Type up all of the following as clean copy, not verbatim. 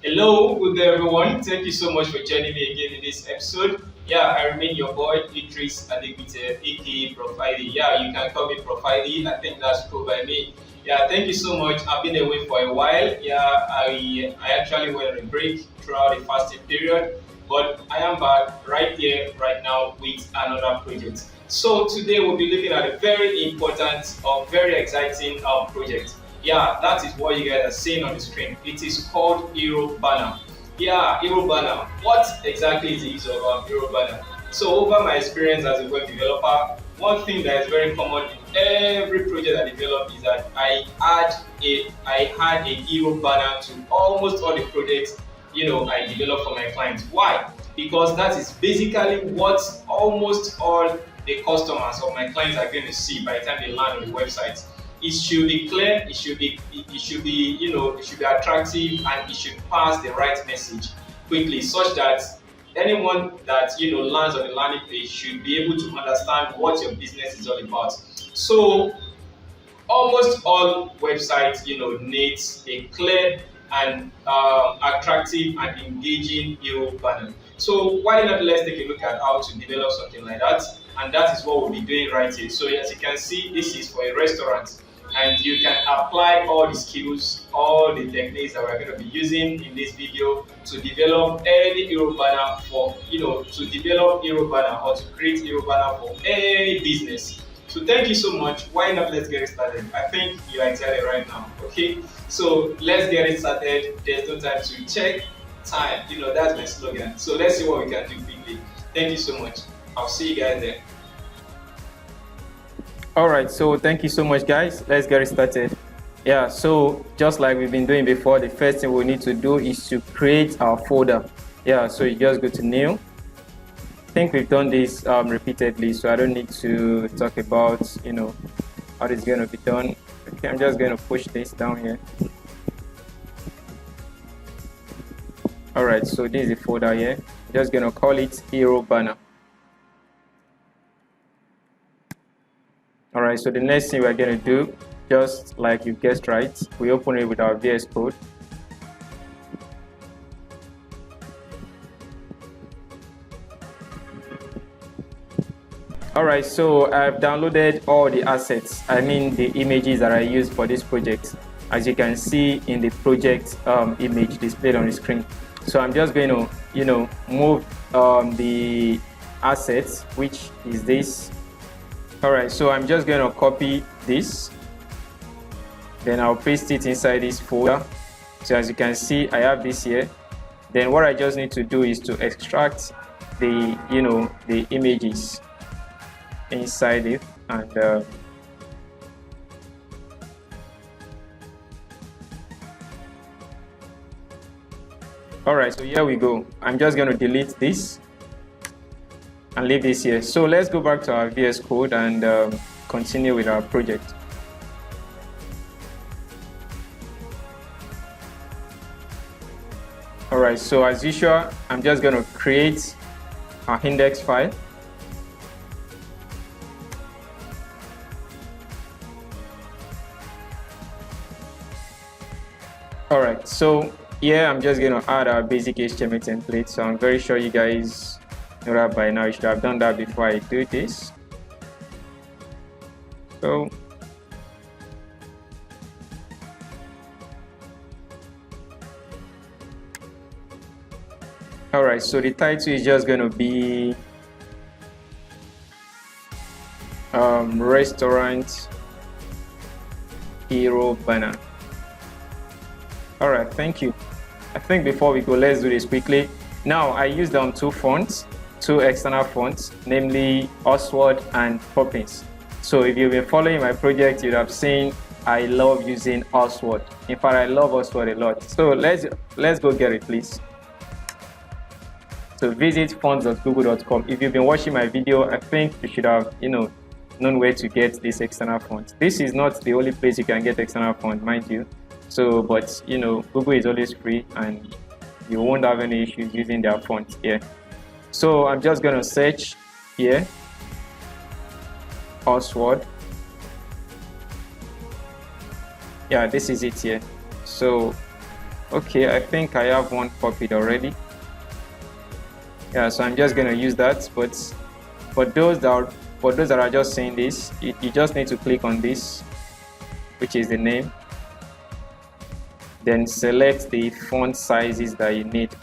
Hello, good day everyone. Thank you so much for joining me again in this episode. Yeah, I remain your boy Idris Adegbite, aka Profile. Yeah, you can call me Profile. I think that's cool by me. Yeah, thank you so much. I've been away for a while. Yeah, I actually went on a break throughout the fasting period, but I am back right here, right now with another project. So today we'll be looking at a very important or very exciting project. Yeah, that is what you guys are seeing on the screen. It is called Hero Banner. Yeah, Hero Banner. What exactly is the use of Hero Banner? So over my experience as a web developer, one thing that is very common in every project I develop is that I had a Hero Banner to almost all the projects I develop for my clients. Why? Because that is basically what almost all the customers of my clients are going to see by the time they land on the website. It should be clear, it should be attractive, and it should pass the right message quickly, such that anyone that lands on the landing page should be able to understand what your business is all about. So almost all websites needs a clear and attractive and engaging hero banner. So why not, let's take a look at how to develop something like that, and that is what we'll be doing right here. So as you can see, this is for a restaurant, and you can apply all the skills, all the techniques that we're going to be using in this video to develop any hero banner for to develop hero banner or to create hero banner for any business. So thank you so much. Why not, let's get it started? I think you're excited right now. Okay, so let's get it started. There's no time to check time. That's my slogan. So let's see what we can do quickly. Thank you so much. I'll see you guys there. All right, so thank you so much, guys. Let's get it started. Yeah, so just like we've been doing before, the first thing we need to do is to create our folder. Yeah, so you just go to new. I think we've done this repeatedly, so I don't need to talk about how it's going to be done. Okay, I'm just going to push this down here. All right, so this is the folder here. I'm just going to call it Hero Banner. All right, so the next thing we're going to do, just like you guessed right, we open it with our VS Code. All right, so I've downloaded all the assets, the images that I used for this project, as you can see in the project image displayed on the screen. So I'm just going to, move the assets, which is this. All right, so I'm just going to copy this, then I'll paste it inside this folder. So as you can see, I have this here. Then what I just need to do is to extract the the images inside it, and all right, so here we go. I'm just going to delete this and leave this here. So let's go back to our VS Code and continue with our project. All right, so as usual, I'm just going to create our index file. All right, so here I'm just going to add our basic HTML template. So I'm very sure you guys know that by now. You should have done that before I do this. So all right, so the title is just going to be restaurant hero banner. All right, thank you. I think before we go, let's do this quickly. Now I used two external fonts, namely Oxford and Poppins. So if you've been following my project, you'd have seen I love using Oxford. In fact, I love Oxford a lot. So let's go get it, please. So visit fonts.google.com. If you've been watching my video, I think you should have known where to get this external font. This is not the only place you can get external font, mind you. So, but Google is always free, and you won't have any issues using their font here. So I'm just going to search here Oxford. Yeah, this is it here. So Okay, I think I have one copied already. Yeah, so I'm just gonna use that. But for those that are just seeing this, you just need to click on this, which is the name. Then select the font sizes that you need.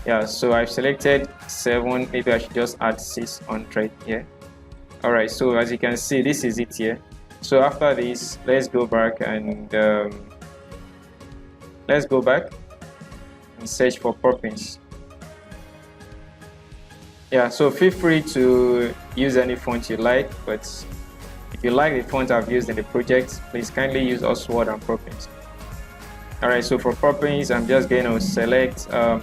Yeah, so I've selected 7. Maybe I should just add 600 here. All right, so as you can see, this is it here. So after this, let's go back and search for Poppins. Yeah, so feel free to use any font you like, but if you like the font I've used in the project, please kindly use Oswald and Poppins. All right, so for Poppins, I'm just going to select the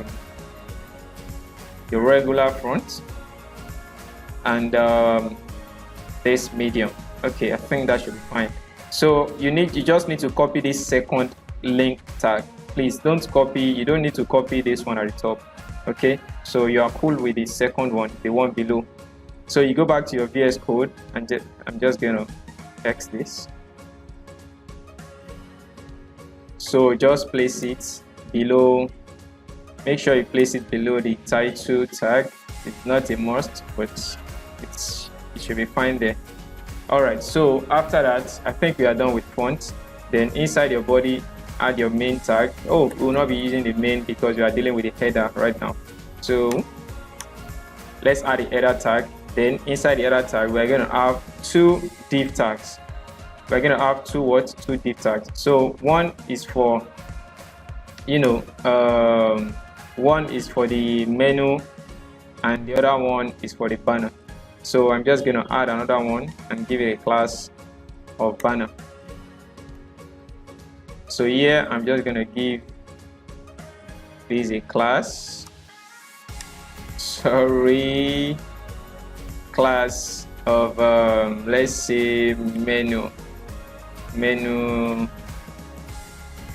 regular font and this medium. Okay, I think that should be fine. So you just need to copy this second link tag. Please don't copy, you don't need to copy this one at the top. Okay, so you are cool with the second one, the one below. So you go back to your VS Code and I'm just gonna text this. So just place it below, make sure you place it below the title tag. It's not a must, but it should be fine there. All right, so after that, I think we are done with font. Then inside your body, add your main tag. Oh, we will not be using the main because we are dealing with the header right now. So let's add the header tag. Then inside the header tag, we're going to have 2 div tags. We're going to have 2 div tags. So one is for, one is for the menu and the other one is for the banner. So I'm just going to add another one and give it a class of banner. So here I'm just going to give this a class. Class of let's say menu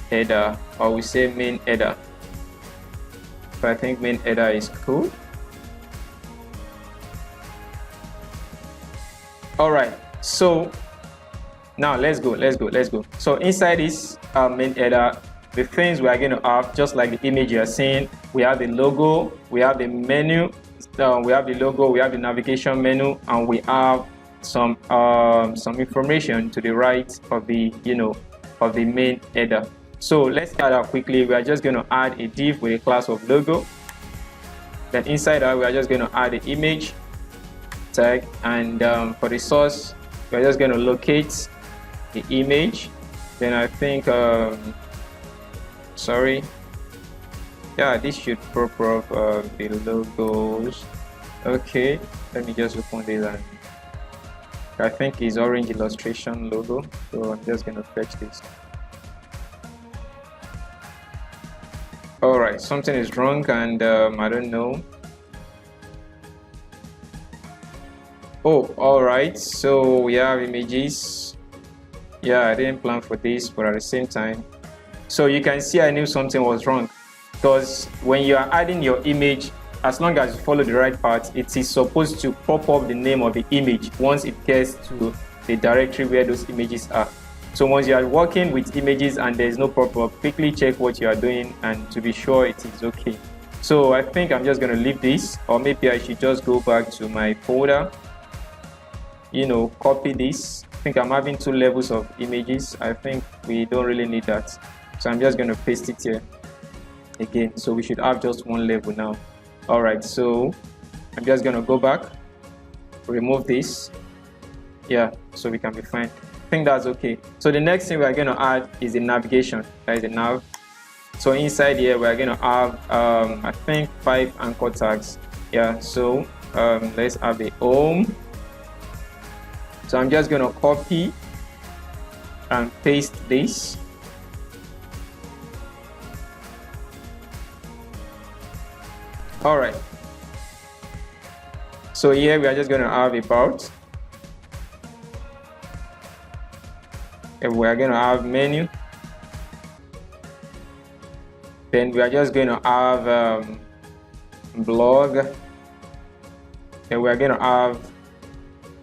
header, or we say main header. But I think main header is cool. All right, so now let's go. So inside this main header, the things we are going to have, just like the image you are seeing, we have the logo, we have the menu, we have the logo, we have the navigation menu, and we have some information to the right of the of the main header. So let's add that quickly. We are just going to add a div with a class of logo. Then inside that, we are just going to add the image tag, and for the source, we are just going to locate the image. Then I think sorry, yeah, this should pop up the logos. Okay, let me just open this, and I think it's orange illustration logo, so I'm just going to fetch this. All right, something is wrong, and I don't know. Oh, all right, so we have images. Yeah, I didn't plan for this, but at the same time, so you can see I knew something was wrong, because when you are adding your image, as long as you follow the right path, it is supposed to pop up the name of the image once it gets to the directory where those images are. So once you are working with images and there is no pop-up, quickly check what you are doing and to be sure it is okay. So I think I'm just going to leave this, or maybe I should just go back to my folder, copy this. I think I'm having 2 levels of images. I think we don't really need that, so I'm just going to paste it here again. So we should have just 1 level now. All right, so I'm just going to go back, remove this. Yeah, so we can be fine. I think that's okay. So the next thing we're going to add is the navigation. That is the nav. So inside here we're going to have I think 5 anchor tags. Yeah, so let's have the home. So I'm just going to copy and paste this. All right, so here we are just going to have about, and we are going to have menu. Then we are just going to have blog, and we are going to have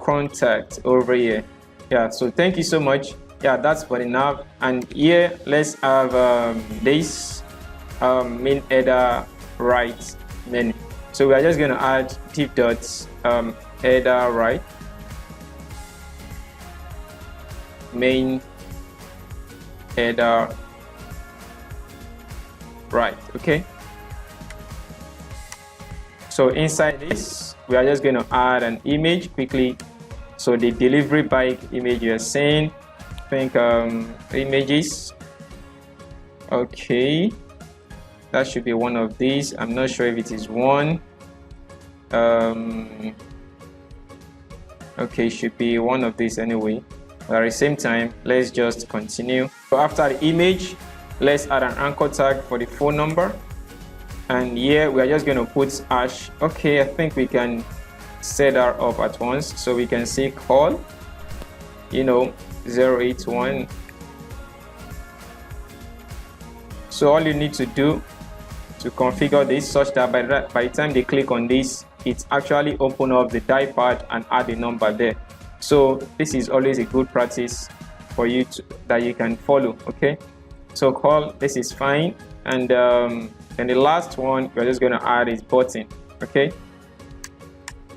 contact over here. Yeah, so thank you so much. Yeah, that's for the nav. And here let's have this. main header right menu. So we are just going to add div dot header right main header right. Okay, so inside this we are just going to add an image quickly. So the delivery bike image you are seeing, I think images. Okay, that should be one of these. I'm not sure if it is one. Okay, should be one of these anyway. But at the same time, let's just continue. So after the image, let's add an anchor tag for the phone number. And here we are just going to put hash. Okay, I think we can set that up at once. So we can say call, 081. So all you need to do to configure this such that by the time they click on this, it actually open up the die pad and add a number there. So this is always a good practice for you that you can follow. Okay, so call, this is fine. And then the last one we're just going to add is button. Okay,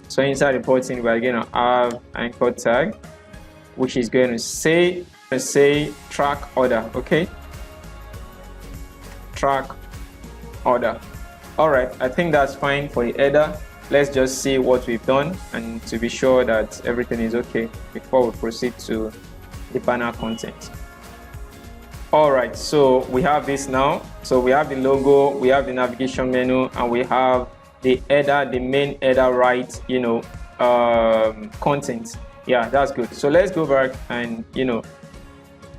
so inside the button we're going to have anchor tag, which is going to say track order. Okay, track order. All right, I think that's fine for the header. Let's just see what we've done and to be sure that everything is okay before we proceed to the banner content. All right, so we have this now. So we have the logo, we have the navigation menu, and we have the header, the main header right, content. Yeah, that's good. So let's go back and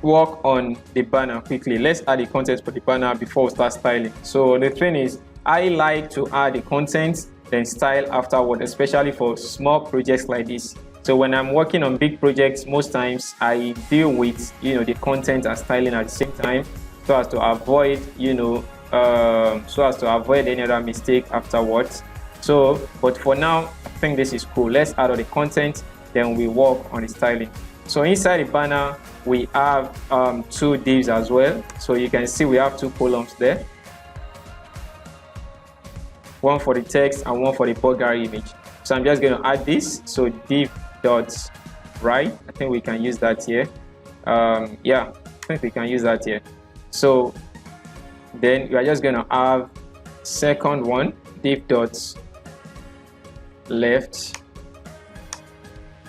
work on the banner quickly. Let's add the content for the banner before we start styling. So the thing is, I like to add the content then style afterward, especially for small projects like this. So when I'm working on big projects, most times I deal with the content and styling at the same time, so as to avoid any other mistake afterwards. So but for now, I think this is cool. Let's add all the content, then we work on the styling. So inside the banner we have two divs as well. So you can see we have two columns there, one for the text and one for the burger image. So I'm just going to add this. So div dot right, I think we can use that here. Yeah, I think we can use that here. So then we are just going to have second one, div dot left.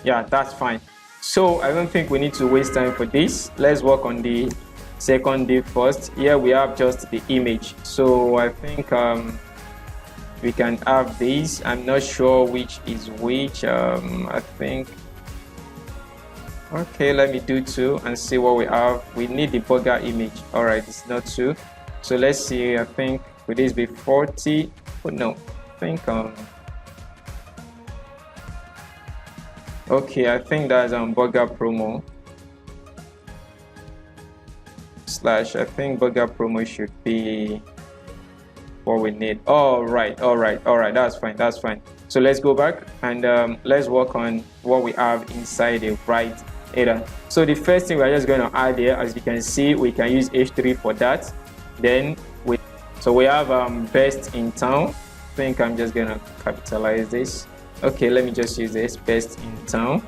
Yeah, that's fine. So I don't think we need to waste time for this. Let's work on the second div first. Here we have just the image. So I think we can have these. I'm not sure which is which. I think, okay, let me do two and see what we have. We need the burger image. All right, it's not two. So let's see. I think would this be 40? Oh no, I think okay, I think that's burger promo slash. I think burger promo should be what we need. All right, that's fine. So let's go back and let's work on what we have inside the right header. So the first thing we're just going to add here, as you can see, we can use H3 for that. Then we have best in town. I think I'm just going to capitalize this. Okay, let me just use this, best in town.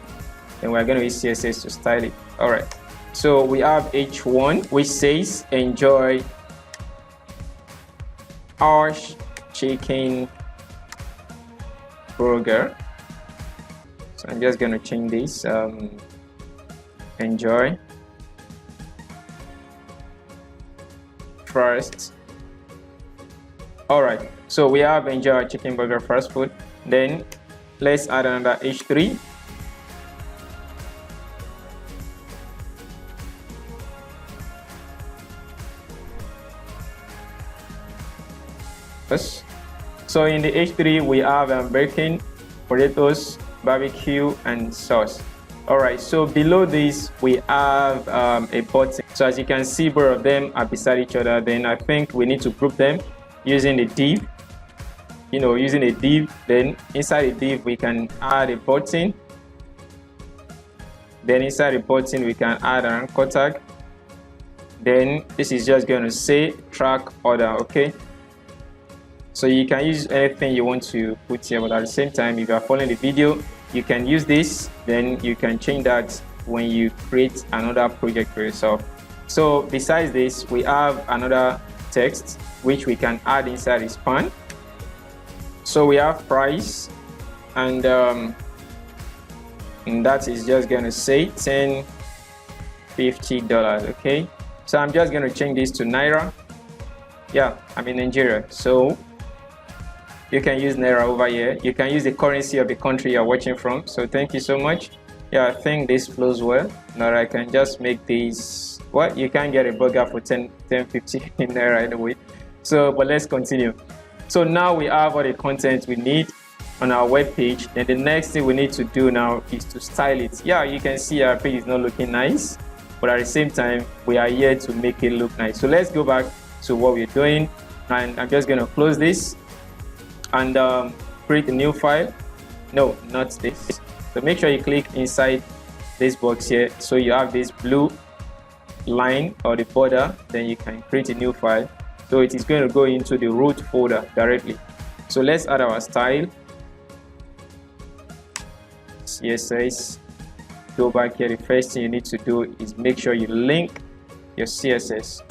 And we're going to use CSS to style it. All right, so we have H1, which says enjoy our chicken burger. So I'm just going to change this, enjoy first. All right, so we have enjoy our chicken burger fast food. Then let's add another H3. So in the H3 we have bacon, potatoes, barbecue, and sauce. All right, so below this we have a button. So as you can see, both of them are beside each other. Then I think we need to group them using the div. Using a div. Then inside the div we can add a button. Then inside the button we can add an anchor tag. then this is just going to say track order. Okay, so you can use anything you want to put here, but at the same time, if you are following the video, you can use this, then you can change that when you create another project for yourself. So besides this, we have another text which we can add inside the span. So we have price, and that is just going to say $10.50. Okay, so I'm just going to change this to Naira. Yeah, I'm in Nigeria, so you can use Naira over here. You can use the currency of the country you're watching from. So thank you so much. Yeah, I think this flows well. Now I can just make these. Well, you can get a burger for 10.50 in Naira anyway. So, but let's continue. So now we have all the content we need on our web page. Then the next thing we need to do now is to style it. Yeah, you can see our page is not looking nice, but at the same time, we are here to make it look nice. So let's go back to what we're doing, and I'm just going to close this and create a new file. No, not this. So make sure you click inside this box here, so you have this blue line or the border, then you can create a new file. So it is going to go into the root folder directly. So let's add our style, CSS. Go back here. The first thing you need to do is make sure you link your CSS.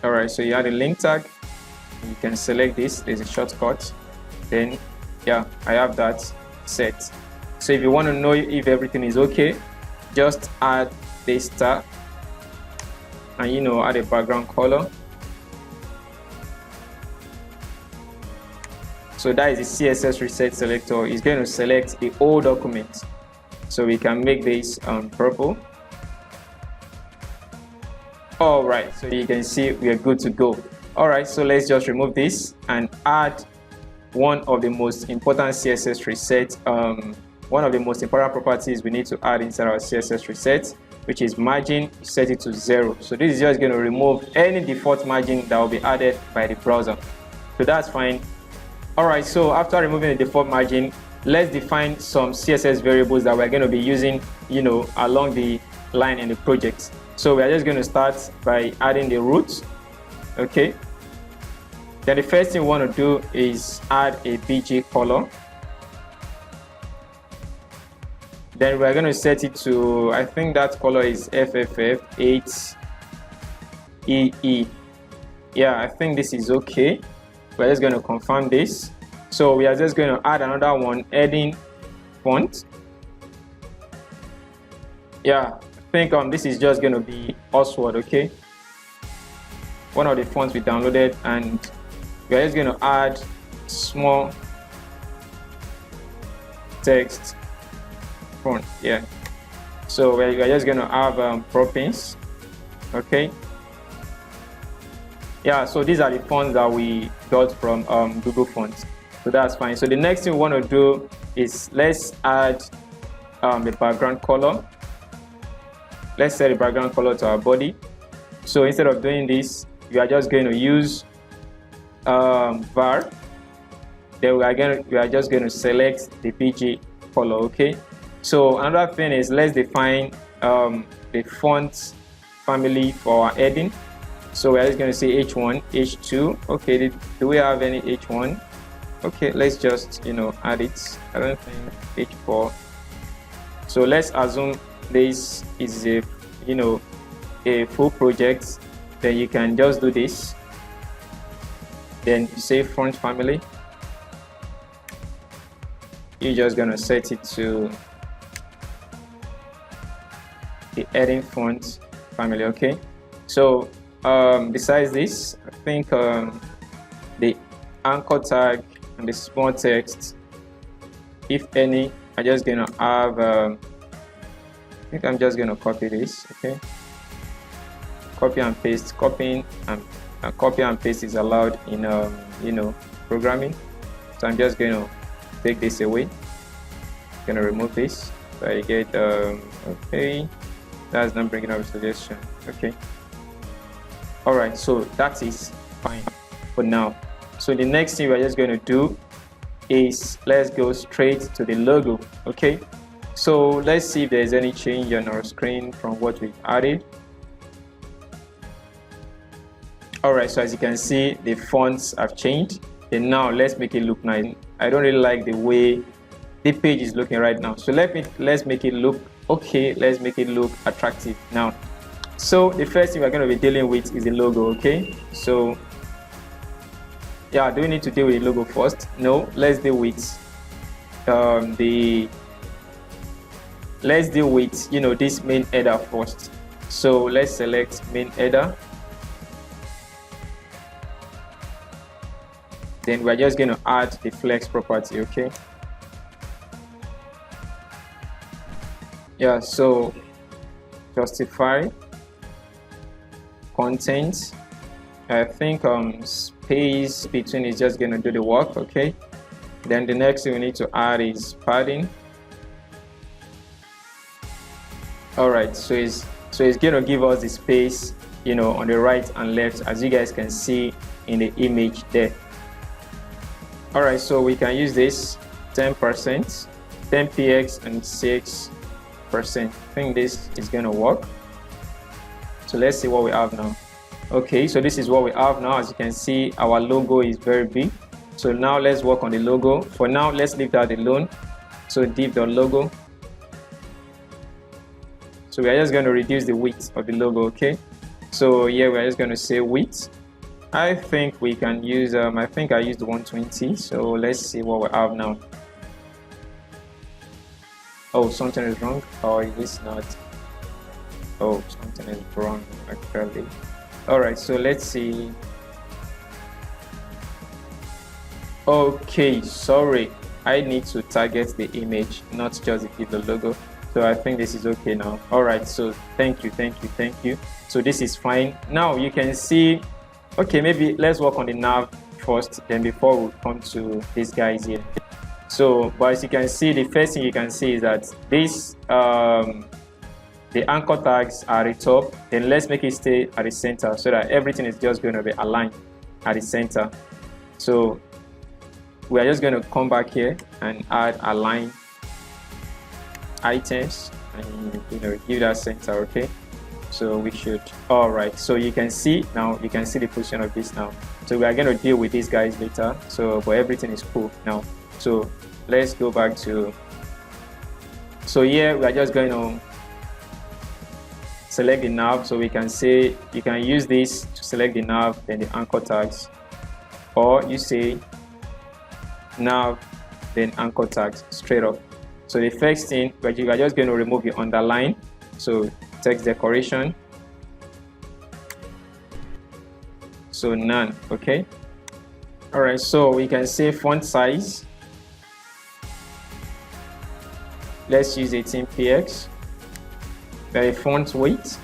All right, so you add a link tag. You can select this. There's a shortcut. Then yeah, I have that set. So if you want to know if everything is okay, just add this tag and add a background color. So that is the CSS reset selector. It's going to select the whole document. So we can make this purple. All right, so you can see we are good to go. All right, so let's just remove this and add one of the most important CSS reset. One of the most important properties we need to add inside our CSS reset, which is margin. Set it to 0. So this is just going to remove any default margin that will be added by the browser. So that's fine. All right, so after removing the default margin, let's define some CSS variables that we're going to be using, along the line in the project. So we're just going to start by adding the root. Okay. Then the first thing we want to do is add a BG color. Then we're going to set it to, I think that color is FFF8EE. Yeah, I think this is okay. We're just going to confirm this. So we are just going to add another one, adding font. Yeah, I think this is just going to be Oxford, okay? One of the fonts we downloaded, and we're just going to add small text font. Yeah, so we're just going to have proppings. Okay, yeah, so these are the fonts that we got from Google Fonts, so that's fine. So the next thing we want to do is let's add the background color. Let's set the background color to our body. So instead of doing this, we are just going to use var. Then we are just going to select the BG color. Okay, so another thing is let's define the font family for our heading. So we're just going to say H1, H2. Okay, do we have any H1? Okay, let's just add it. I don't think H4. So let's assume this is a a full project. Then you can just do this. Then you say font family. You're just gonna set it to the heading font family. Okay, so besides this, I think the anchor tag and the small text, if any, I'm just gonna have I think I'm just gonna copy this. Okay, copy and paste. Copying and copy and paste is allowed in programming. So I'm just going to take this away. Gonna remove this. So I get okay, that's not bringing up a suggestion. Okay, all right, so that is fine for now. So the next thing we're just going to do is let's go straight to the logo. Okay, So let's see if there's any change on our screen from what we've added. Alright, so as you can see, the fonts have changed. And now let's make it look nice. I don't really like the way the page is looking right now. So let's make it look okay. Let's make it look attractive now. So the first thing we're going to be dealing with is the logo. Okay, so yeah, do we need to deal with the logo first? No, let's deal with this main header first. So let's select main header. Then we're just going to add the flex property. Okay, yeah, so justify content. I think space between is just going to do the work. Okay, then the next thing we need to add is padding. All right, so it's going to give us the space, on the right and left, as you guys can see in the image there. All right, so we can use this 10%, 10px and 6%. I think this is going to work. So let's see what we have now. Okay, so this is what we have now. As you can see, our logo is very big. So now let's work on the logo. For now, let's leave that alone. So div.logo. So we are just going to reduce the width of the logo. Okay, so yeah, we are just going to say width. I think we can use I think I used 120. So let's see what we have now. Oh, something is wrong, or is this not? Oh, something is wrong actually. All right, so let's see. Okay, sorry, I need to target the image, not just the logo. So I think this is okay now. All right, so thank you. So this is fine. Now you can see, okay, maybe let's work on the nav first, then before we come to these guys here. So, but as you can see, the first thing you can see is that this the anchor tags are at the top. Then let's make it stay at the center so that everything is just going to be aligned at the center. So we are just going to come back here and add align items and give that center. Okay, so we should, all right, so you can see now, you can see the position of this now. So we are going to deal with these guys later, so but everything is cool now. So let's go back to, so here we are just going to select the nav. So we can say, you can use this to select the nav, then the anchor tags, or you say nav then anchor tags straight up. So the first thing, but you are just going to remove the underline. So text decoration, so none. Okay, all right, so we can say font size, let's use 18px. The font weight,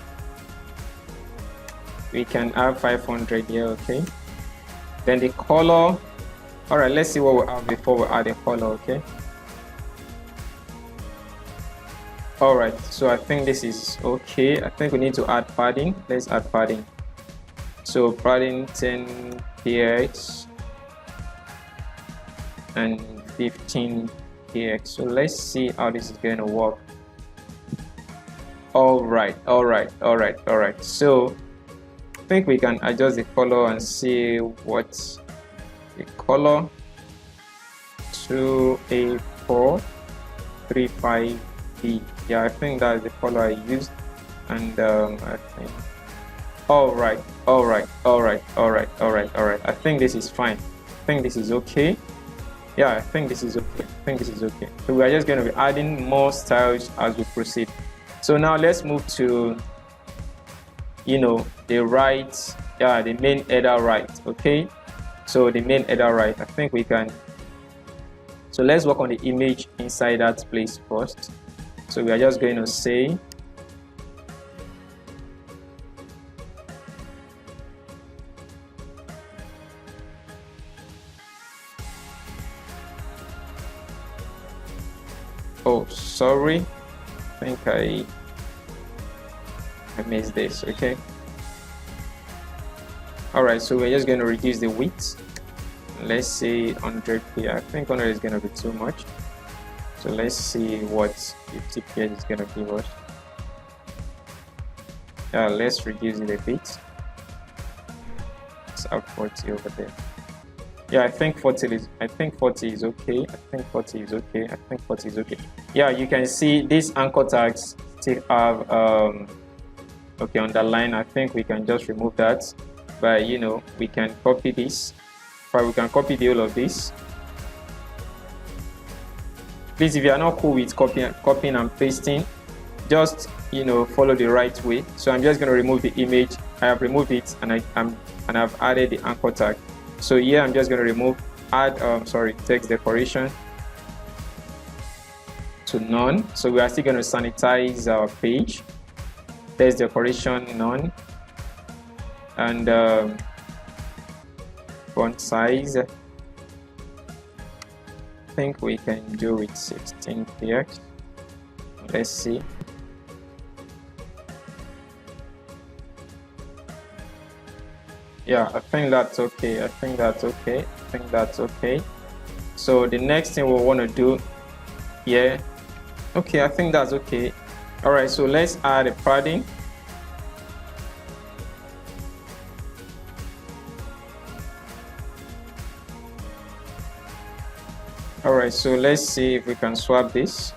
we can have 500 here. Okay, then the color, all right, let's see what we have before we add a color. Okay, all right, so I think this is okay. I think we need to add padding. Let's add padding. So padding 10px and 15px. So let's see how this is going to work. All right. So I think we can adjust the color and see what the color 2A435B. Yeah, I think that's the color I used, and I think. All right. I think this is fine. I think this is okay. Yeah, I think this is okay. So we are just going to be adding more styles as we proceed. So now let's move to, the right, the main header right. Okay, so the main header right, I think we can. So let's work on the image inside that place first. So we are just going to say oh, sorry, I think I missed this. Okay, all right, so we're just going to reduce the width. Let's say 100 here. I think 100 is going to be too much. So let's see what 50 px is going to give us. Let's reduce it a bit. Let's have 40 over there. Yeah, I think 40 is okay. I think 40 is okay. I think 40 is okay. Yeah, you can see these anchor tags still have okay, underline. I think we can just remove that. But we can copy this. Or we can copy the whole of this. Please, if you are not cool with copying and pasting, just follow the right way. So I'm just going to remove the image. I have removed it, and I've added the anchor tag. So here I'm just going to add text decoration to none. So we are still going to sanitize our page. Text decoration none, and font size, I think we can do it 16 px. Let's see. Yeah, I think that's okay. So the next thing we'll want to do here, okay, I think that's okay. All right, so let's add a padding. All right, so let's see if we can swap this.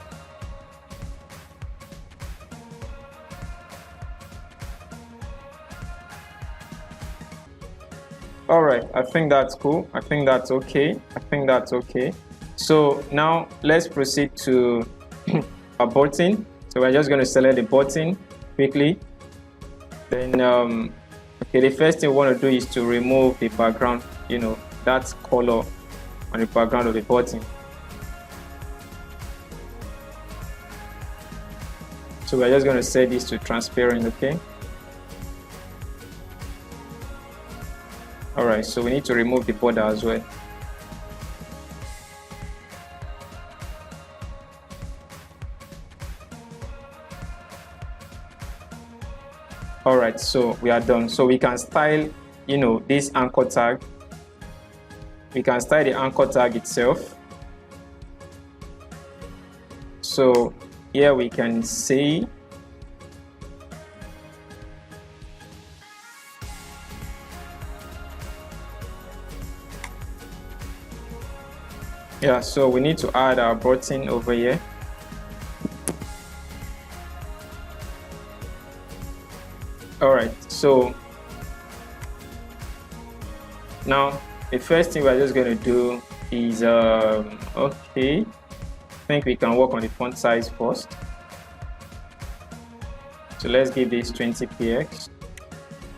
All right, I think that's cool. I think that's okay. So now let's proceed to a button. So we're just going to select the button quickly. Then okay, the first thing we want to do is to remove the background, that color on the background of the button. So we're just going to set this to transparent. Okay. All right, so we need to remove the border as well. All right, so we are done. So we can style, this anchor tag. We can style the anchor tag itself. So here we can see so we need to add our button over here. All right, so now the first thing we're just going to do is okay, I think we can work on the font size first. So let's give this 20 px.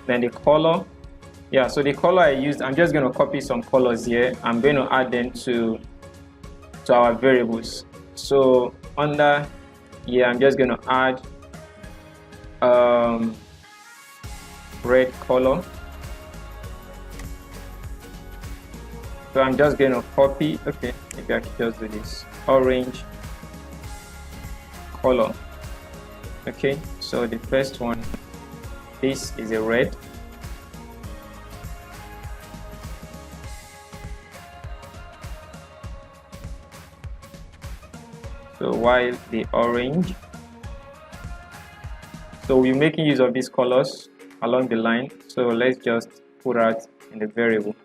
Then the color, so the color I used, I'm just going to copy some colors here. I'm going to add them to our variables. So under here, I'm just going to add red color. So I'm just going to copy, okay, maybe I should just do this, orange color. Okay, so the first one, this is a red. So while the orange, so we're making use of these colors along the line. So let's just put that in the variable.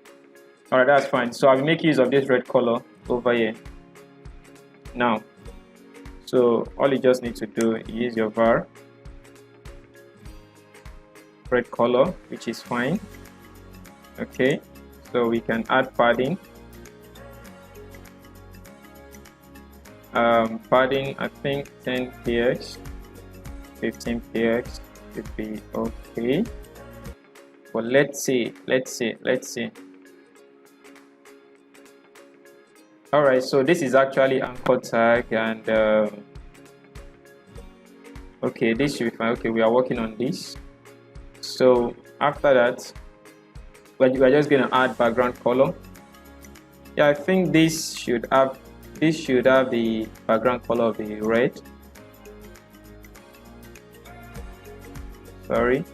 All right, that's fine. So I'll make use of this red color over here now. So all you just need to do is use your var red color, which is fine. Okay, so we can add padding. Padding, I think 10 px, 15 px should be okay. But let's see. All right, so this is actually anchor tag, and okay, this should be fine. Okay, we are working on this. So after that, we're just going to add background color. Yeah, I think this should have the background color of the red. Sorry.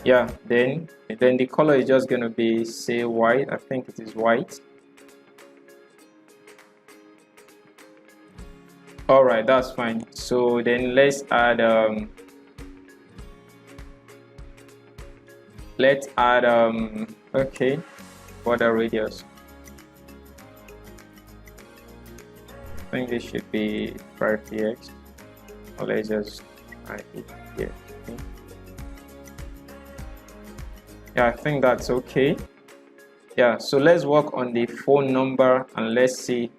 Yeah, then the color is just going to be, say, white. I think it is white. All right, that's fine. So then let's add okay, border radius. I think this should be 5px. Or let's just try it here. Okay. Yeah, I think that's okay. Yeah, so let's work on the phone number and let's see.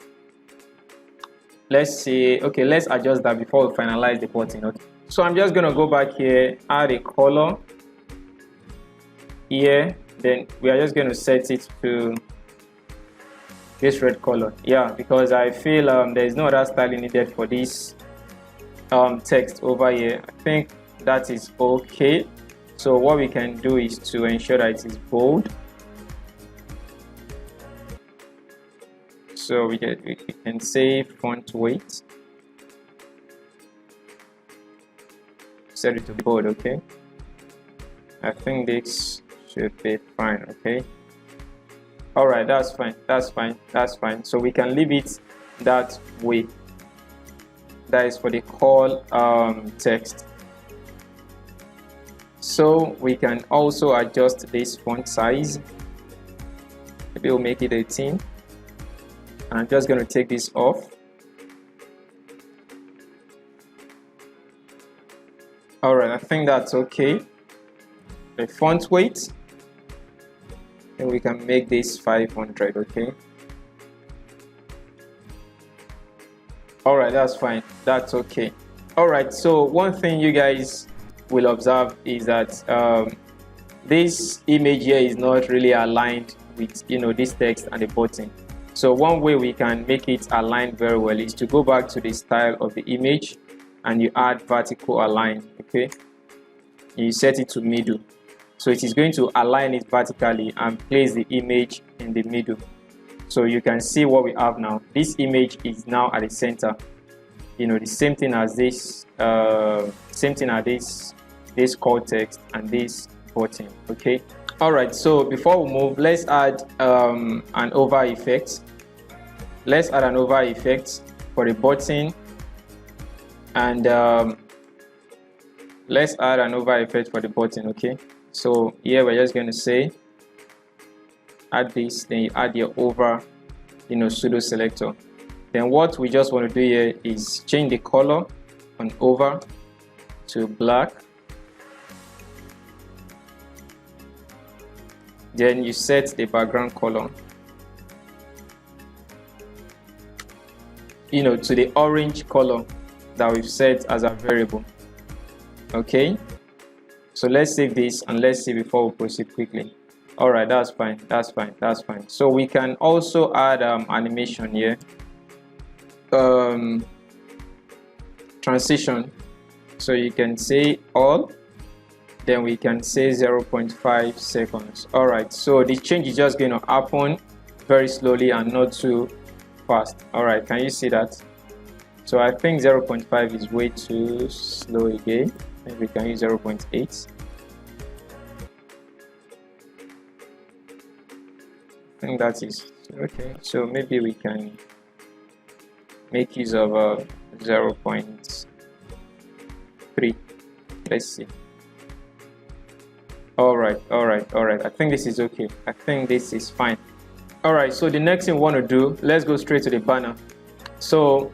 Okay, let's adjust that before we finalize the button. Okay, so I'm just gonna go back here, add a color here, then we are just going to set it to this red color. Yeah, because I feel there is no other styling needed for this text over here. I think that is okay. So what we can do is to ensure that it is bold. So we can say font weight, set it to bold. Okay, I think this should be fine. Okay, all right, that's fine. So we can leave it that way. That is for the whole text. So we can also adjust this font size. Maybe we'll make it 18. I'm just going to take this off. All right, I think that's okay. The font weight, and we can make this 500. Okay. All right, that's fine. That's okay. All right. So one thing you guys will observe is that this image here is not really aligned with this text and the button. So one way we can make it align very well is to go back to the style of the image and you add vertical align. Okay, you set it to middle, so it is going to align it vertically and place the image in the middle. So you can see what we have now. This image is now at the center. The same thing as this this core text and this button. Okay. All right, so before we move, let's add an over effect. Let's add an over effect for the button, and let's add an over effect for the button. Okay, so here we're just going to say add this, then you add your over pseudo selector. Then what we just want to do here is change the color on over to black. Then you set the background color to the orange color that we've set as a variable. Okay, so let's save this and let's see before we proceed quickly. All right, that's fine. So we can also add animation here, transition. So you can say all, then we can say 0.5 seconds. All right, so the change is just going to happen very slowly and not too fast. All right, can you see that? So I think 0.5 is way too slow again. Maybe we can use 0.8. I think that is okay. So maybe we can make use of 0.3. Let's see. All right. I think this is okay. I think this is fine. All right, so the next thing we want to do, let's go straight to the banner. So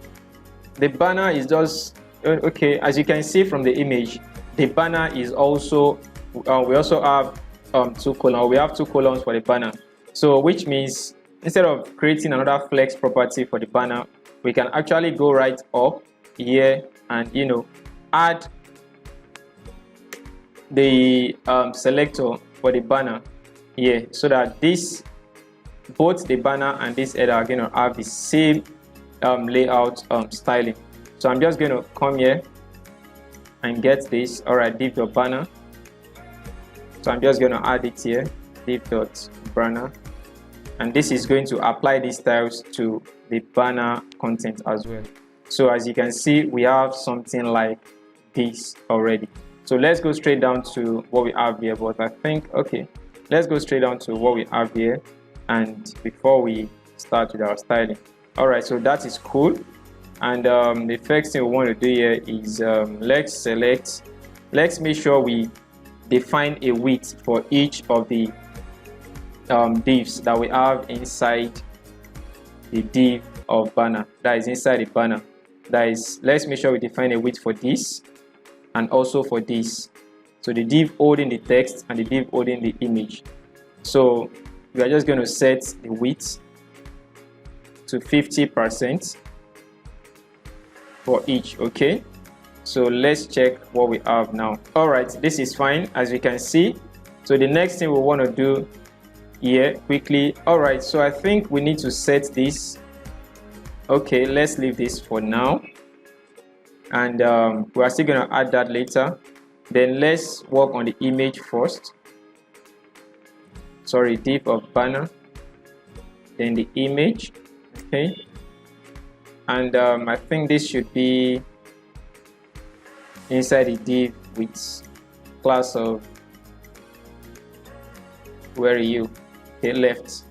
the banner is just okay. As you can see from the image, the banner is also we also have 2 columns. We have 2 columns for the banner. So which means instead of creating another flex property for the banner, we can actually go right up here and add the selector for the banner here, so that both the banner and this header are going to have the same layout styling. So I'm just going to come here and get this. All right, div dot banner. So I'm just going to add it here, div dot banner, and this is going to apply these styles to the banner content as well. So as you can see, we have something like this already. So let's go straight down to what we have here. But I think okay, let's go straight down to what we have here, and before we start with our styling. All right, so that is cool. And the first thing we want to do here is let's make sure we define a width for each of the divs that we have inside the div of banner, that is inside the banner. That is, let's make sure we define a width for this and also for this. So the div holding the text and the div holding the image. So we are just going to set the width to 50% for each. Okay, so let's check what we have now. All right, this is fine, as you can see. So the next thing we want to do here quickly. All right, so I think we need to set this. Okay, let's leave this for now, and we are still going to add that later. Then let's work on the image first. Sorry, div of banner, then the image. Okay, and I think this should be inside the div with class of, where are you? Okay, left.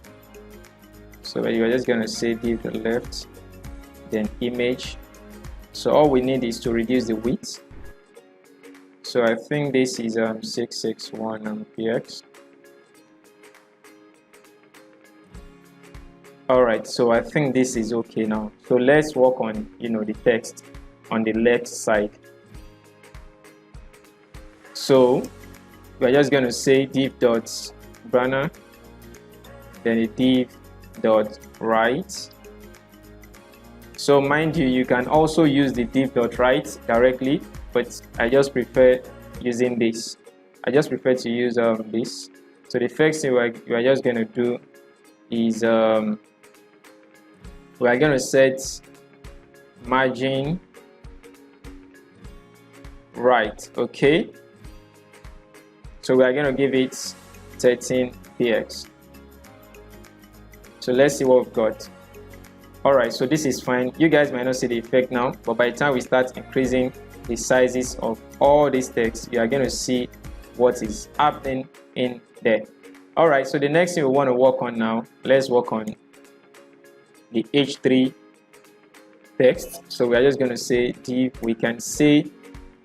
So you're just going to say div left, then image. So all we need is to reduce the width. So I think this is 661 px. All right, so I think this is okay now. So let's work on, the text on the left side. So we're just going to say div dot banner, then the div dot right. So mind you, you can also use the div dot right directly, but I just prefer using this. I just prefer to use this. So the first thing we are just going to do is we are going to set margin right. Okay, so we are going to give it 13 px. So let's see what we've got. All right, so this is fine. You guys might not see the effect now, but by the time we start increasing the sizes of all these text, you are going to see what is happening in there. All right, so the next thing we want to work on now, let's work on the h3 text. So we are just going to say div, we can say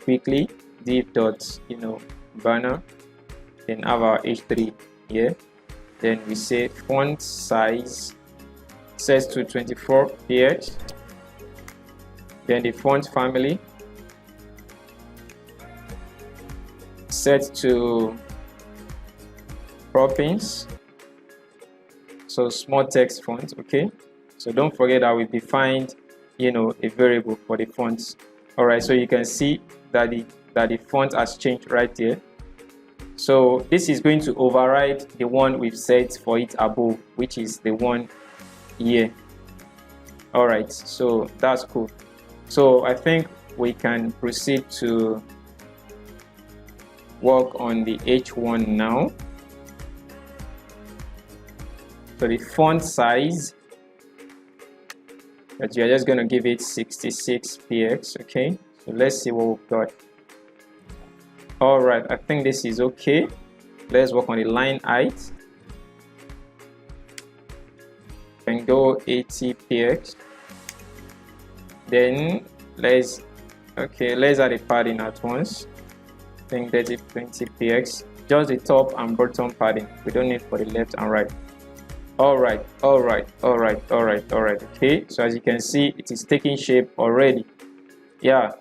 quickly div dot banner, then have our h3 here. Then we say font size set to 24 px. Then the font family set to croppings, so small text font. Okay, so don't forget that we defined a variable for the fonts. All right, so you can see that the font has changed right there. So this is going to override the one we've set for it above, which is the one here. All right, so that's cool. So I think we can proceed to work on the h1 now. So the font size, but you're just going to give it 66 px. Okay, so let's see what we've got. All right, I think this is okay. Let's work on the line height and go 80 px. Then let's add a padding at once. I think 20 px, just the top and bottom padding. We don't need for the left and right. All right. Okay, so as you can see, it is taking shape already. Yeah,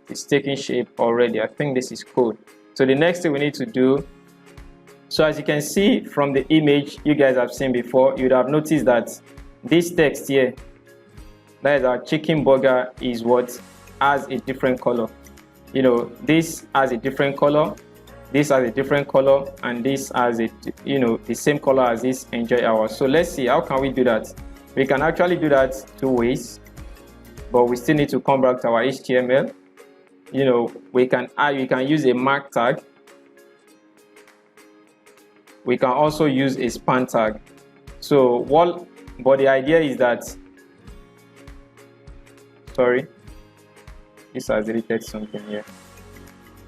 it's taking shape already. I think this is cool. So the next thing we need to do, so as you can see from the image you guys have seen before, you'd have noticed that this text here, that is our chicken burger, is what has a different color. This has a different color, this has a different color, and this has a the same color as this enjoy hours. So let's see, how can we do that? We can actually do that two ways, but we still need to come back to our HTML. We can use a mark tag. We can also use a span tag. But the idea is that, sorry, this has deleted something here.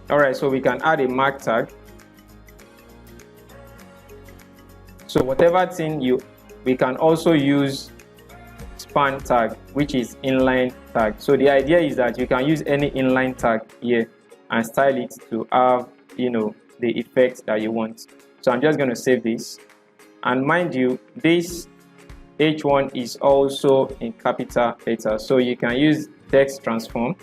All right, so we can add a mark tag. So whatever thing we can also use span tag, which is inline tag. So the idea is that you can use any inline tag here and style it to have, you know, the effect that you want. So I'm just going to save this, and mind you, this H1 is also in capital letter, so you can use text transform,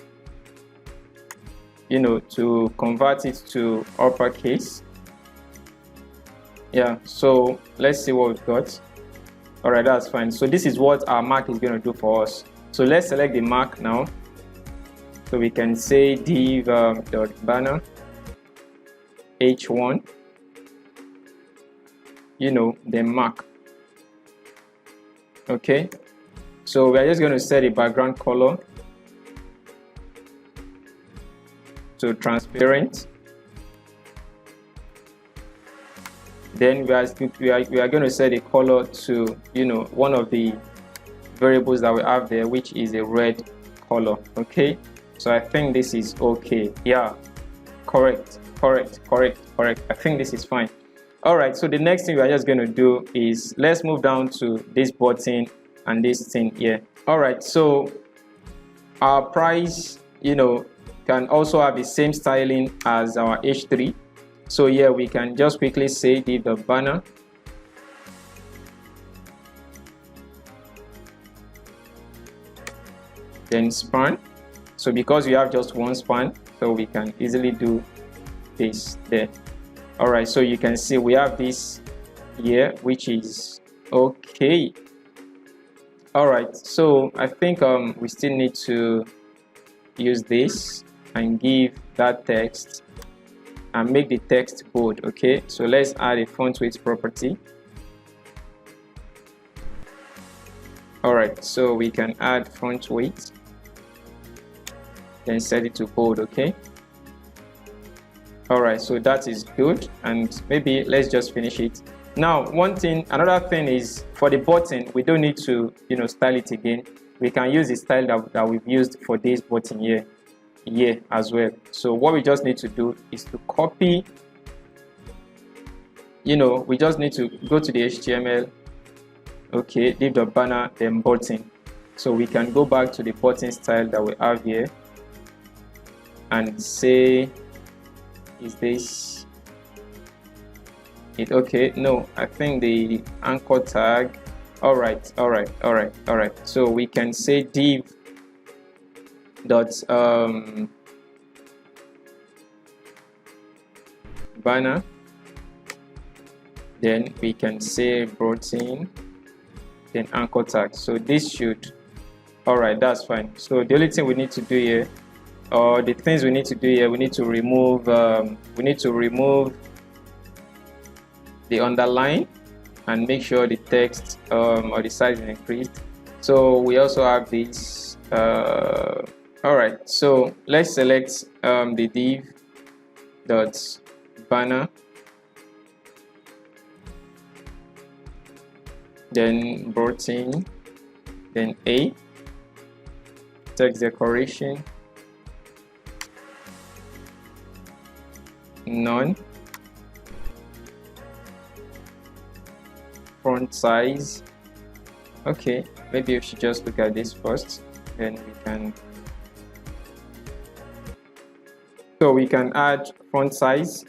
you know, to convert it to uppercase. Yeah, so let's see what we've got. All right, that's fine. So this is what our mark is going to do for us. So let's select the mark now. So we can say div dot banner H1, you know, the mark. Okay, so we're just going to set the background color to transparent. Then we are going to set a color to, you know, one of the variables that we have there, which is a red color. Okay, so I think this is okay. Yeah, correct. I think this is fine. All right, so the next thing we are just going to do is let's move down to this button and this thing here. All right, so our price, you know, can also have the same styling as our H3. So here we can just quickly say div the banner, then span. So because we have just one span, so we can easily do this there. All right, so you can see we have this here, which is okay. All right, so I think we still need to use this and give that text and make the text bold. Okay, so let's add a font weight property. All right, so we can add font weight, then set it to bold. Okay, all right, so that is good, and maybe let's just finish it now. Another thing is, for the button, we don't need to, you know, style it again. We can use the style that we've used for this button here as well. So what we just need to do is to copy, you know, we just need to go to the HTML. Okay, div the banner, then button. So we can go back to the button style that we have here and say, is this it? Okay, no, I think the anchor tag. All right. So we can say div dot banner, then we can say button, then anchor tag. So this should, all right, that's fine. So the only thing we need to do here, or the things we need to do here, we need to remove the underline and make sure the text or the size is increased. So we also have this. All right, so let's select the div dot banner, then button, then A, text decoration, none, font size. Okay, maybe we should just look at this first, then we can. So we can add font size,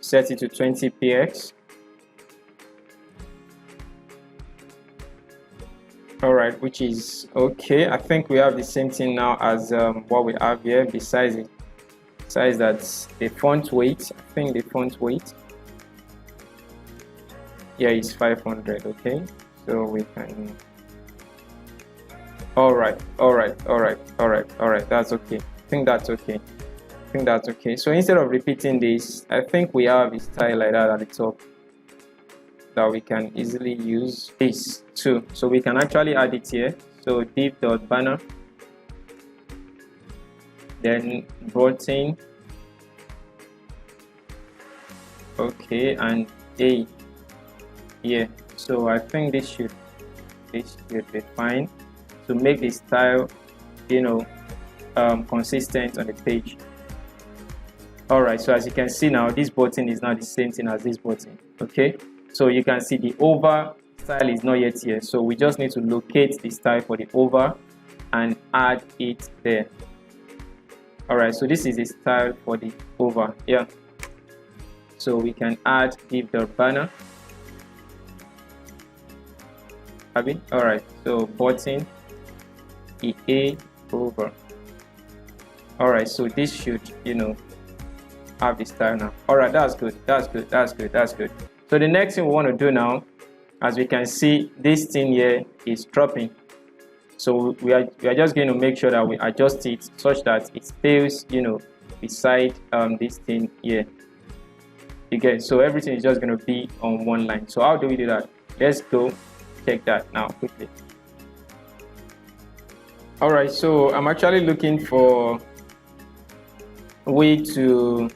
set it to 20 px. All right, which is okay. I think we have the same thing now as what we have here. Besides that, the font weight, I think the font weight, yeah, is 500. Okay, so we can. All right, that's okay. I think that's okay. So instead of repeating this, I think we have a style like that at the top that we can easily use this too. So we can actually add it here. So div.banner, then button, okay, and A here. So I think this should be fine to make the style, you know, consistent on the page. All right, so as you can see now, this button is not the same thing as this button. Okay, so you can see the over style is not yet here, so we just need to locate the style for the over and add it there. All right, so this is the style for the over. Yeah, so we can add div.banner. All right, so button EA over. All right, so this should, have the style now. All right, that's good. So the next thing we want to do now, as we can see, this thing here is dropping. So we are just going to make sure that we adjust it such that it stays, beside this thing here. Okay, so everything is just going to be on one line. So how do we do that? Let's go check that now quickly. All right, so I'm actually looking for a way to,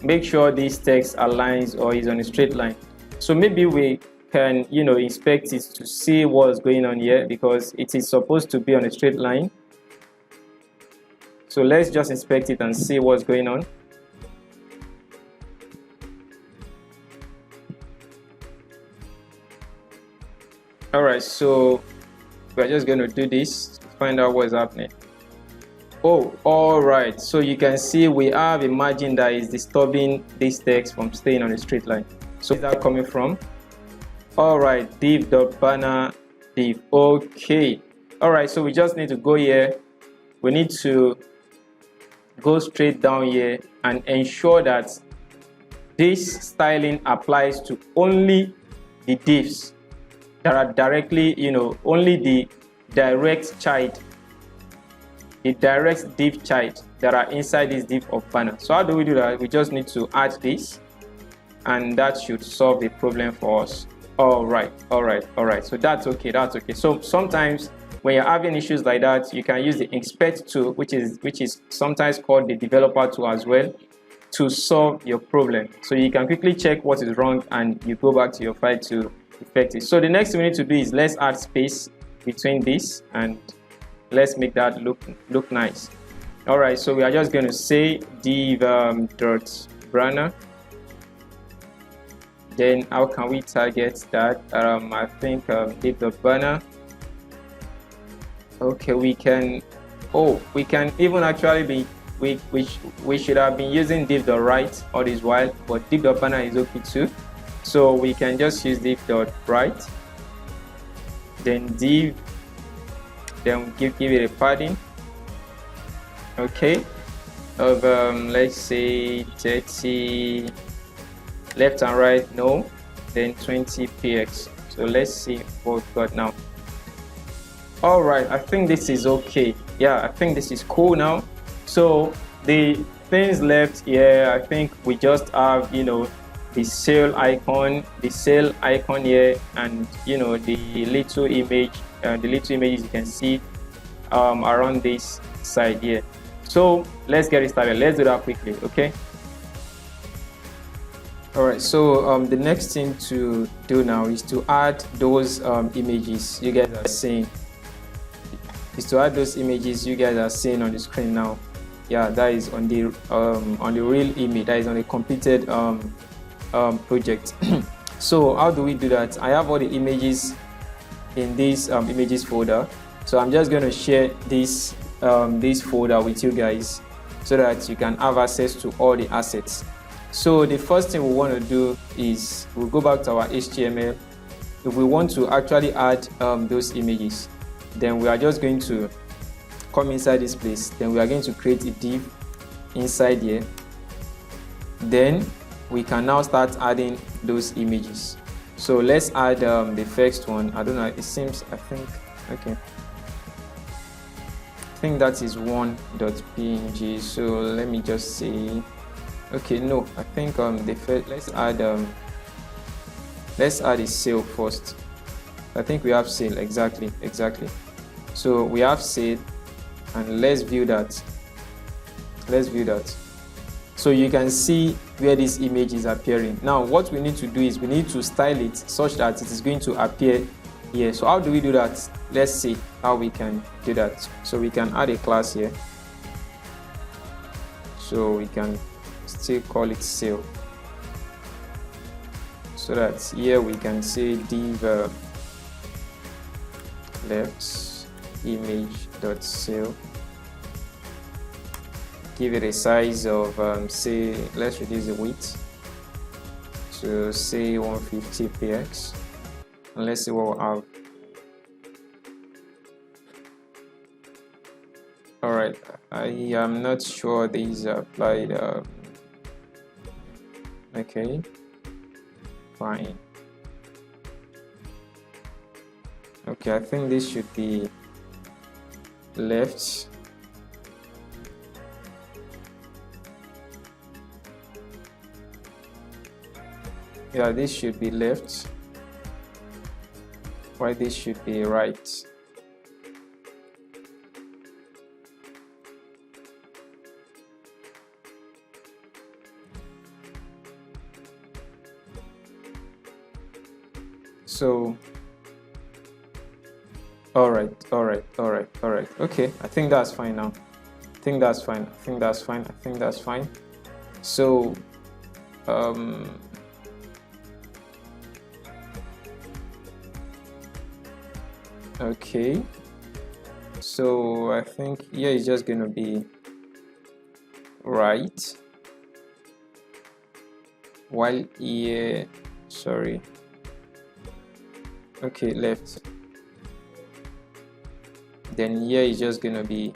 make sure this text aligns or is on a straight line. So maybe we can, inspect it to see what's going on here, because it is supposed to be on a straight line. So let's just inspect it and see what's going on. All right, so we're just going to do this to find out what's happening. Oh, all right, so you can see we have a margin that is disturbing this text from staying on a straight line. So where's that coming from? All right, div.banner div. Okay, all right, so we just need to go here. We need to go straight down here and ensure that this styling applies to only the divs that are directly, only the direct child, the direct div child that are inside this div of banner. So how do we do that? We just need to add this, and that should solve the problem for us. All right. So that's okay. So sometimes when you're having issues like that, you can use the inspect tool, which is sometimes called the developer tool as well, to solve your problem. So you can quickly check what is wrong and you go back to your file to effect it. So the next thing we need to do is let's add space between this and let's make that look nice. All right, so we are just going to say div dot banner. Then how can we target that? I think div dot banner. Okay, we can even actually be we should have been using div.right all this while, but div.banner is okay too. So we can just use div.right, then div, then give it a padding, okay, of let's say 30 left and right, no, then 20 px. So let's see what we've got now. All right, I think this is okay. Yeah, I think this is cool now. So the things left here, I think we just have, the sale icon here, and the little image, images you can see around this side here. So let's get it started. Let's do that quickly, okay? All right, so the next thing to do now is to add those images you guys are seeing. On the screen now. Yeah, that is on the real image, that is on a completed project. So how do we do that? I have all the images in this images folder, so I'm just going to share this folder with you guys so that you can have access to all the assets. So the first thing we want to do is we'll go back to our HTML. If we want to actually add those images, then we are just going to come inside this place, then we are going to create a div inside here. Then we can now start adding those images. So let's add the first one. I don't know, it seems, I think that is 1.png. so let me just see. Okay, no, I think the first, let's add a sale first. I think we have sale, exactly. So we have sale, and let's view that. So you can see where this image is appearing. Now what we need to do is we need to style it such that it is going to appear here. So how do we do that? Let's see how we can do that. So we can add a class here, so we can still call it sale. so that here we can say div left image.cell, give it a size of say, let's reduce the width to say 150 px, and let's see what we'll have. All right, I am not sure these are applied. Okay, fine. Okay, I think this should be left. Yeah, this should be left. Why this should be right. So all right. Okay, I think that's fine now. I think that's fine. So okay, so I think here is just gonna be right, while here, sorry, okay, left. Then here is just gonna be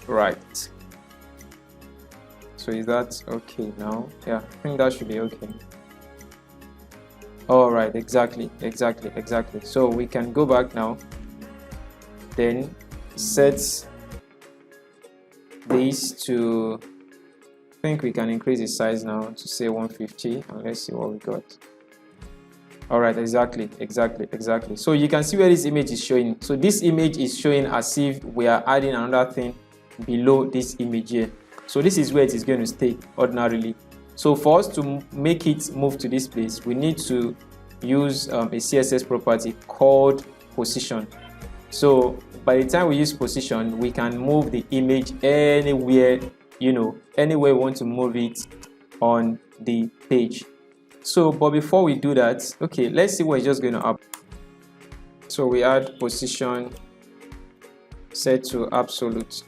right. So is that okay now? Yeah, I think that should be okay. All right, exactly. So we can go back now, then set this to, I think we can increase the size now to say 150, and let's see what we got. All right, exactly. So you can see where this image is showing. So this image is showing as if we are adding another thing below this image here. So this is where it is going to stay ordinarily. So for us to make it move to this place, we need to use a CSS property called position. So by the time we use position, we can move the image anywhere, anywhere we want to move it on the page. So, but before we do that, okay, let's see what's just going to happen. So we add position set to absolute.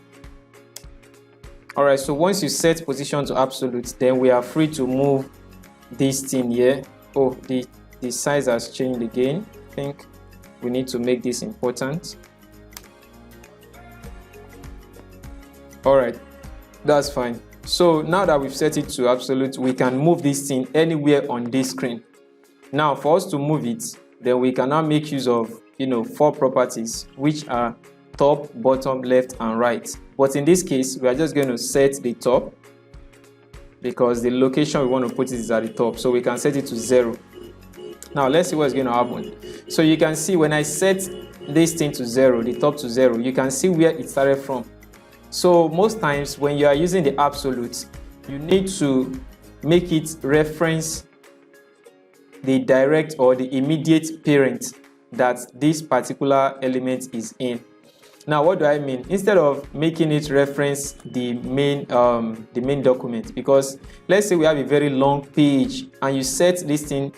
All right, so once you set position to absolute, then we are free to move this thing here. Oh, the size has changed again. I think we need to make this important. All right, that's fine. So now that we've set it to absolute, we can move this thing anywhere on this screen. Now for us to move it, then we can now make use of 4 properties, which are top, bottom, left, and right. But in this case, we are just going to set the top because the location we want to put it is at the top. So we can set it to 0. Now let's see what's going to happen. So you can see when I set this thing to 0, the top to 0, you can see where it started from. So most times when you are using the absolute, you need to make it reference the direct or the immediate parent that this particular element is in. Now what do I mean? Instead of making it reference the main document, because let's say we have a very long page and you set this thing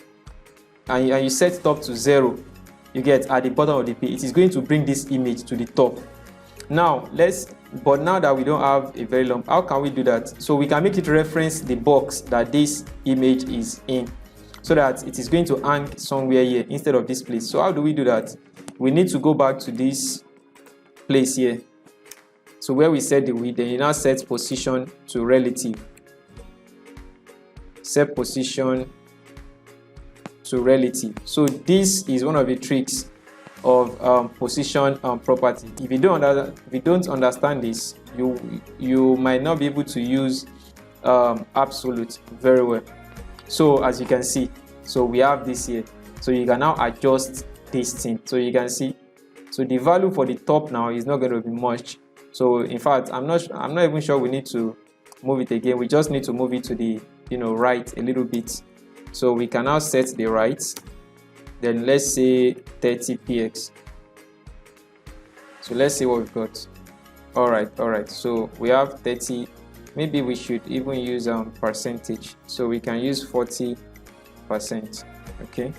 and you set top to 0, you get at the bottom of the page, it is going to bring this image to the top. Now but now that we don't have a very long, how can we do that? So we can make it reference the box that this image is in, so that it is going to hang somewhere here instead of this place. So how do we do that? We need to go back to this place here. So where we set the width, then you now set position to relative. Set position to relative. So this is one of the tricks of position property. If you don't understand this, you might not be able to use absolute very well. So as you can see, so we have this here. So you can now adjust this thing. So you can see, so the value for the top now is not going to be much. So in fact, I'm not even sure we need to move it again. We just need to move it to the right a little bit. So we can now set the right. Then let's say 30 px. So let's see what we've got. All right. So we have 30. Maybe we should even use percentage. So we can use 40 %. Okay.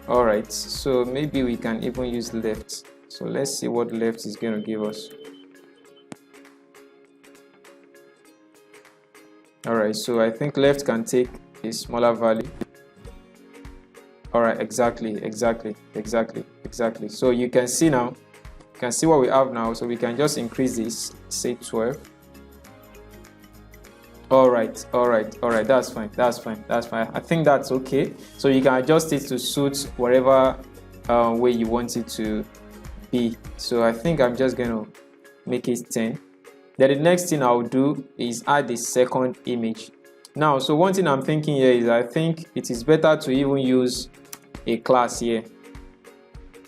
All right, so maybe we can even use left. So let's see what left is going to give us. All right, so I think left can take a smaller value. All right, exactly. So you can see now, you can see what we have now. So we can just increase this, say 12. All right, that's fine. I think that's okay. So you can adjust it to suit whatever way you want it to be. So I think I'm just going to make it 10. Then the next thing I'll do is add the second image. Now, so one thing I'm thinking here is I think it is better to even use a class here.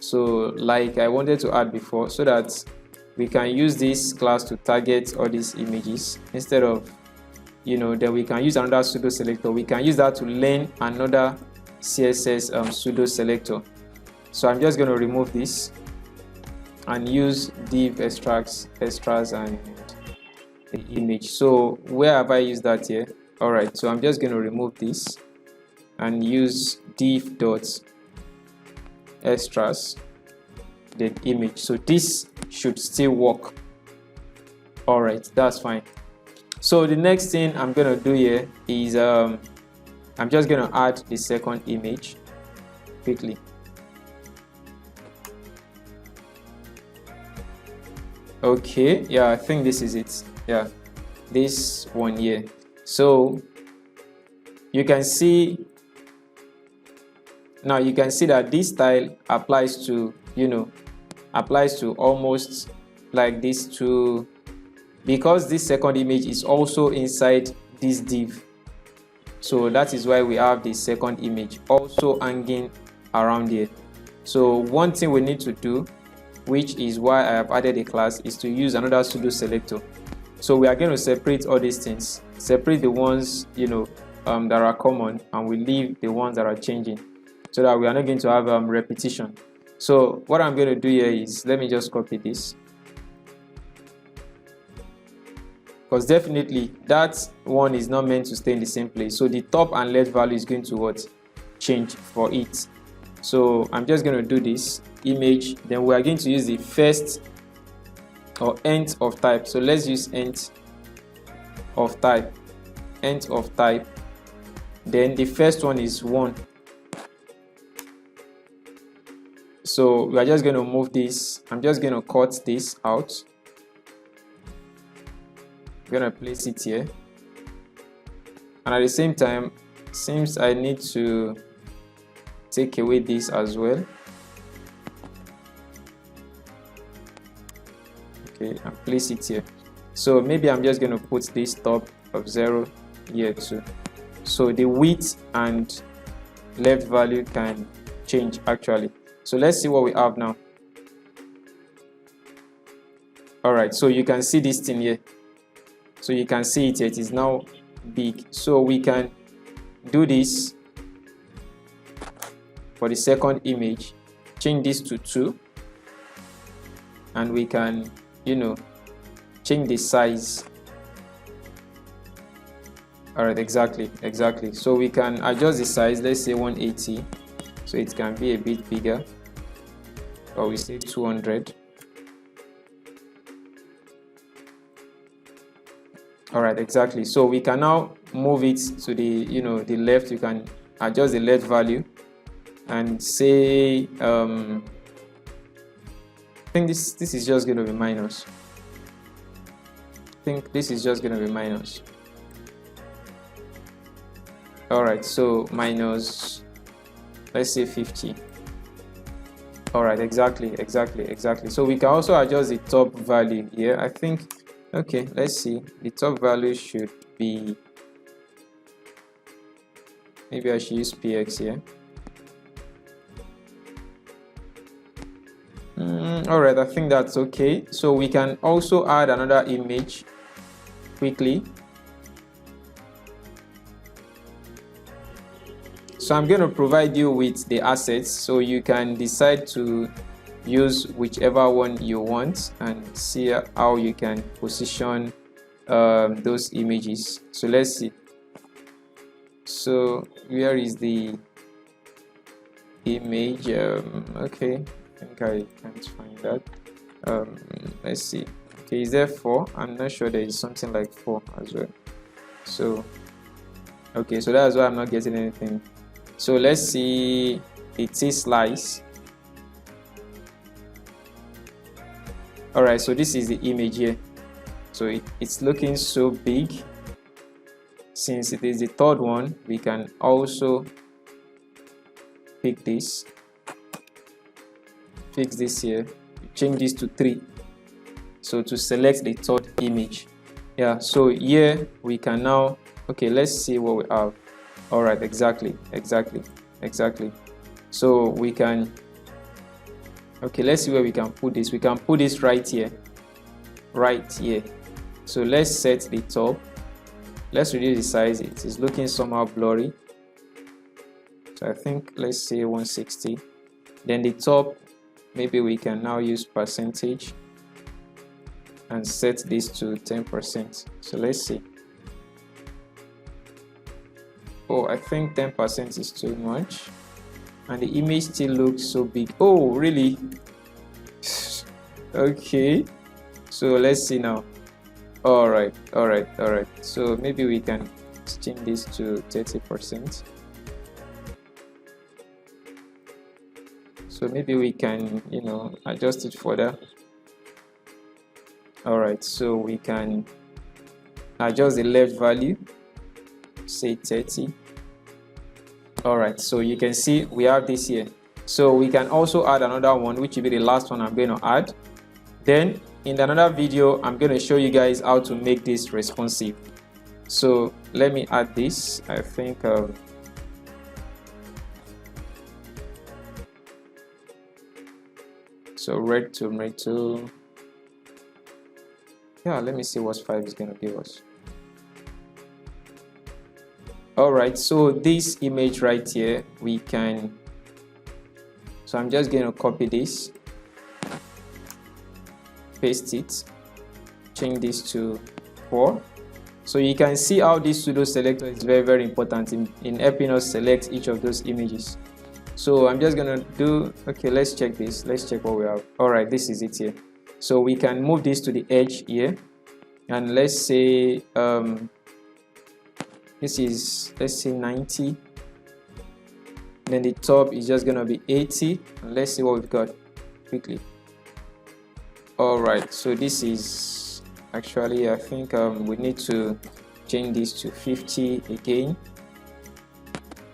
So like I wanted to add before, so that we can use this class to target all these images instead of, then we can use another pseudo selector. We can use that to learn another CSS pseudo selector. So I'm just going to remove this and use div extras and the image. So where have I used that here? All right, so I'm just going to remove this and use div dot extras the image. So this should still work. All right, that's fine. So the next thing I'm going to do here is I'm just going to add the second image quickly. Okay, yeah, I think this is it. Yeah, this one here. So you can see now, you can see that this style applies to almost like these two, because this second image is also inside this div. So that is why we have the second image also hanging around here. So one thing we need to do, which is why I have added a class, is to use another pseudo selector. So we are going to separate all these things, separate the ones that are common, and we leave the ones that are changing, so that we are not going to have repetition. So what I'm going to do here is, let me just copy this, because definitely that one is not meant to stay in the same place. So the top and left value is going to change for it. So I'm just going to do this image, then we are going to use the first or end of type. So let's use end of type. Then the first one is 1. So we are just going to move this. I'm just going to cut this out. I'm going to place it here, and at the same time, seems I need to take away this as well. Okay, and place it here. So maybe I'm just going to put this top of 0 here too, so the width and left value can change actually. So let's see what we have now. All right, so you can see this thing here. So you can see it here, it is now big. So we can do this for the second image, change this to 2, and we can change the size. All right, exactly. So we can adjust the size, let's say 180, so it can be a bit bigger, or we say 200. All right, exactly. So we can now move it to the the left. You can adjust the left value and say I think this is just going to be minus. All right, so minus, let's say 50. All right, exactly. So we can also adjust the top value here, I think. Okay, let's see. The top value should be, maybe I should use px here. All right, I think that's okay. So we can also add another image quickly. So I'm going to provide you with the assets, so you can decide to use whichever one you want and see how you can position those images. So let's see. So where is the image? Okay, I think I can't find that. Let's see. Okay, is there 4? I'm not sure there is something like 4 as well. So okay, so that's why I'm not getting anything. So let's see the T-slice. Alright, so this is the image here. So it's looking so big. Since it is the third one, we can also pick this, fix this here, change this to 3. So to select the third image. Yeah, so here we can now, okay, let's see what we have. All right, exactly. So we can, okay, let's see where we can put this. We can put this right here. So let's set the top. Let's reduce the size. It is looking somehow blurry. So I think let's say 160. Then the top, maybe we can now use percentage and set this to 10%. So let's see. Oh, I think 10% is too much. And the image still looks so big. Oh, really? Okay. So let's see now. All right. So maybe we can change this to 30%. So maybe we can, adjust it further. All right, so we can adjust the left value, say 30. All right, so you can see we have this here. So we can also add another one, which will be the last one I'm going to add. Then in another video, I'm going to show you guys how to make this responsive. So let me add this. I think so red tomato. Yeah, let me see what 5 is going to give us. All right, so this image right here, we can, so I'm just going to copy this, paste it, change this to 4. So you can see how this pseudo selector is very important in helping us select each of those images. So I'm just gonna do, okay, let's check this, let's check what we have. All right, this is it here. So we can move this to the edge here, and let's say this is, let's say 90. Then the top is just gonna be 80, and let's see what we've got quickly. All right, so this is actually, I think we need to change this to 50 again,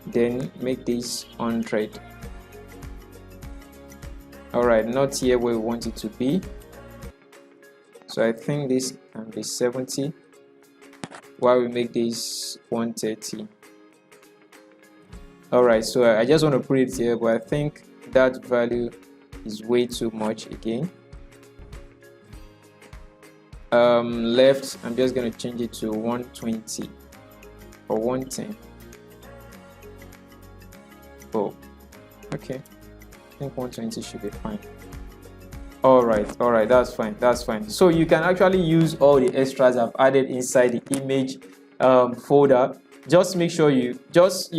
then make this 100. All right, not here where we want it to be. So I think this can be 70, while we make this 130. All right, so I just want to put it here, but I think that value is way too much again. Left, I'm just going to change it to 120 or 110. Oh, okay, I think 120 should be fine. All right, that's fine. So you can actually use all the extras I've added inside the image folder. Just make sure you just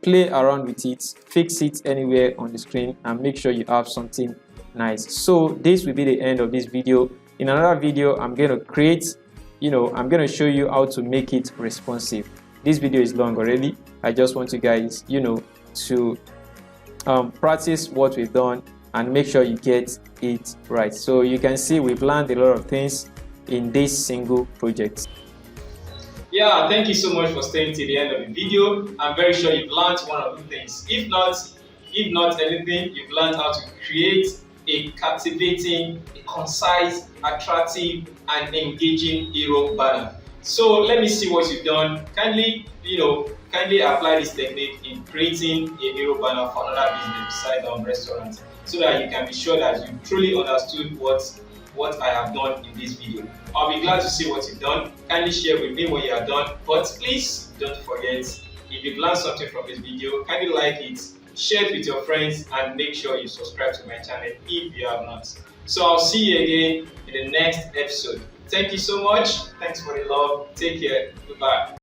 play around with it, fix it anywhere on the screen, and make sure you have something nice. So this will be the end of this video. In another video, I'm going to create, I'm going to show you how to make it responsive. This video is long already. I just want you guys, to practice what we've done and make sure you get it right. So you can see we've learned a lot of things in this single project. Yeah, thank you so much for staying till the end of the video. I'm very sure you've learned one or two things. If not anything, you've learned how to create a captivating, a concise, attractive, and engaging hero banner. So let me see what you've done. Kindly apply this technique in creating a hero banner for another business beside restaurant, so that you can be sure that you truly understood what I have done in this video. I'll be glad to see what you've done. Kindly share with me what you have done. But please don't forget, if you've learned something from this video, kindly like it, share it with your friends, and make sure you subscribe to my channel if you have not. So I'll see you again in the next episode. Thank you so much. Thanks for the love. Take care. Goodbye.